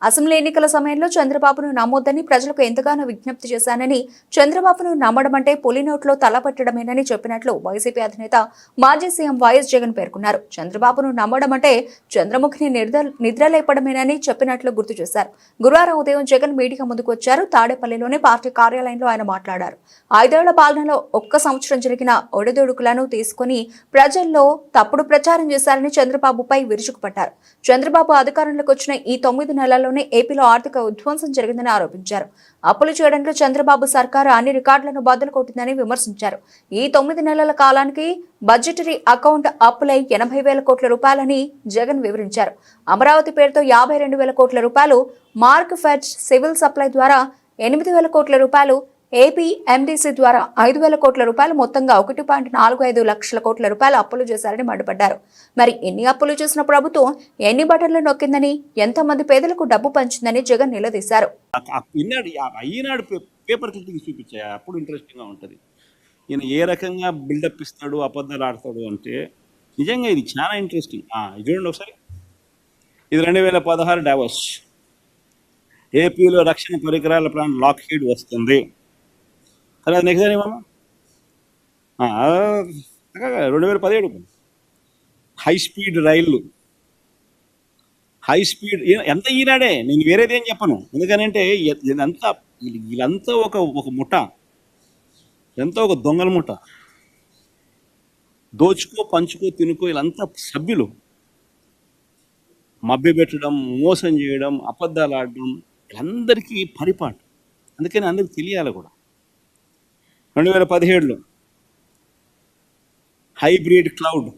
Assembly ఎన్నికల సమయంలో చంద్రబాబును నమ్మొద్దని ప్రజలకు ఎంతగానో విజ్ఞప్తి చేశానని, చంద్రబాబును నమ్మడమంటే పులినోట్లో తలపట్టడమేనని చెప్పినట్లు వైసీపీ అధినేత మాజీ సీఎం వైఎస్ జగన్ పేర్కొన్నారు. చంద్రబాబును నమ్మడమంటే చంద్రముఖిని నిద్రలేపడమేనని చెప్పినట్లు గుర్తు చేశారు. గురువారం ఉదయం జగన్ మీడియా ముందుకు వచ్చారు. తాడేపల్లిలోని పార్టీ కార్యాలయంలో ఆయన మాట్లాడారు. 5 ఏళ్ల పాలనలో ఒక్క సంవత్సరం జరిగిన ఒడిదుడుకులను తీసుకుని ప్రజల్లో తప్పుడు ప్రచారం చేశారని చంద్రబాబుపై విరుచుకుపడ్డారు. చంద్రబాబు అధికారంలోకి వచ్చిన ఈ 9 నెలల్లోనే ఏపీలో ఆర్థిక విధ్వంసం జరిగిందని ఆరోపించారు. అప్పులు చేయడంలో చంద్రబాబు సర్కారు అన్ని రికార్డులను బద్దలు కొట్టిందని విమర్శించారు. ఈ 9 నెలల కాలానికి బడ్జెటరీ అకౌంట్ అప్పులై 80,000 కోట్ల రూపాయలని జగన్ వివరించారు. అమరావతి పేరుతో 52,000 కోట్ల రూపాయలు, మార్క్ ఫెడ్ సివిల్ సప్లై ద్వారా 8,000 కోట్ల రూపాయలు, ఏపీ ఎండీసీ ద్వారా 5,000 కోట్ల రూపాయలు, మొత్తంగా 1.45 లక్షల కోట్ల రూపాయల అప్పులు చేశారని మండిపడ్డారు. మరి ఎన్ని అప్పులు చేసిన ప్రభుత్వం ఎన్ని బటన్లు నొక్కిందని, ఎంతమంది పేదలకు డబ్బు పంచిందని జగన్ నిలదీశారు. పేపర్ క్లిప్పింగ్స్ చూపించాయి, అప్పుడు ఇంట్రెస్టింగ్గా ఉంటుంది. ఈయన ఏ రకంగా బిల్డప్ ఇస్తాడు, అబద్ధాలు ఆడతాడు అంటే నిజంగా ఇది చాలా ఇంట్రెస్టింగ్. ఇది చూడండి ఒకసారి. ఇది 2016 డావోస్. ఏపీలో రక్షణ పరికరాల ప్లాంట్ లాక్హీడ్ వస్తుంది. తర్వాత నెక్స్ట్ ఏమమ్మా 2017 హై స్పీడ్ రైళ్ళు, హై స్పీడ్ ఎంత ఈనాడే, నేను వేరేది ఏం చెప్పను. ఎందుకనంటే వీళ్ళంతా ఒక ముఠ, ఎంతో ఒక దొంగల ముఠ, దోచుకో పంచుకో తినుకో, వీళ్ళంతా సభ్యులు. మభ్య పెట్టడం, మోసం చేయడం, అబద్ధాలు ఆడడం వీళ్ళందరికీ పరిపాటు. అందుకని అందరికి తెలియాలి కూడా. 2017లో హైబ్రిడ్ క్లౌడ్,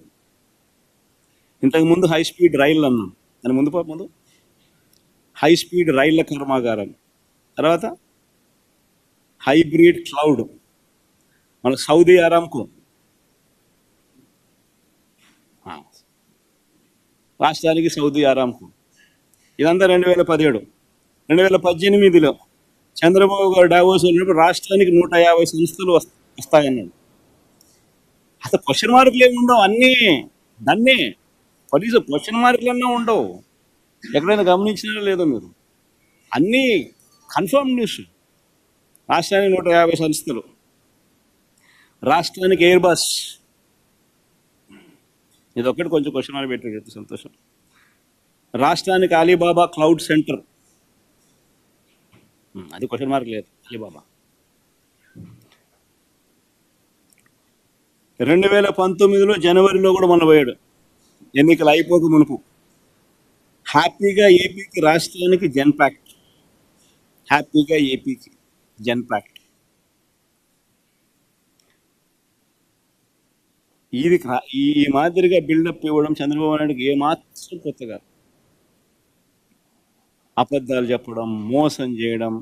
ఇంతకుముందు హై స్పీడ్ రైళ్ళు అన్నాం, దాని ముందు హై స్పీడ్ రైళ్ల కర్మాగారం, తర్వాత హైబ్రిడ్ క్లౌడ్, మన సౌదీ అరామ్కో, రాష్ట్రానికి సౌదీ అరామ్కో. ఇదంతా 2017. 2018లో చంద్రబాబు గారు డావోస్ వెళ్ళినప్పుడు రాష్ట్రానికి 150 సంస్థలు వస్తాయన్నాడు. అసలు క్వశ్చన్ మార్కులు ఏమి ఉండవు, దాన్నే కనీసం క్వశ్చన్ మార్కులన్నా ఉండవు. ఎక్కడైనా గమనించినా లేదో మీరు, అన్నీ కన్ఫర్మ్ న్యూస్. రాష్ట్రానికి 150 సంస్థలు, రాష్ట్రానికి ఎయిర్ బస్, ఇది ఒక్కటి కొంచెం క్వశ్చన్ మార్క్ పెట్టాడు, సంతోషం. రాష్ట్రానికి అలీబాబా క్లౌడ్ సెంటర్, అది క్వశ్చన్ మార్క్ లేదు, అలీబాబా. 2019లో జనవరిలో కూడా మొన్న పోయాడు, ఎన్నికలు అయిపోక మునుపు. హ్యాపీగా ఏపీకి, రాష్ట్రానికి జెన్పాక్ట్, హ్యాపీగా ఏపీకి జెన్పాక్ట్. ఇది ఈ మాదిరిగా బిల్డప్ ఇవ్వడం చంద్రబాబు నాయుడుకి ఏమాత్రం కొత్తగా. అబద్ధాలు చెప్పడం, మోసం చేయడం,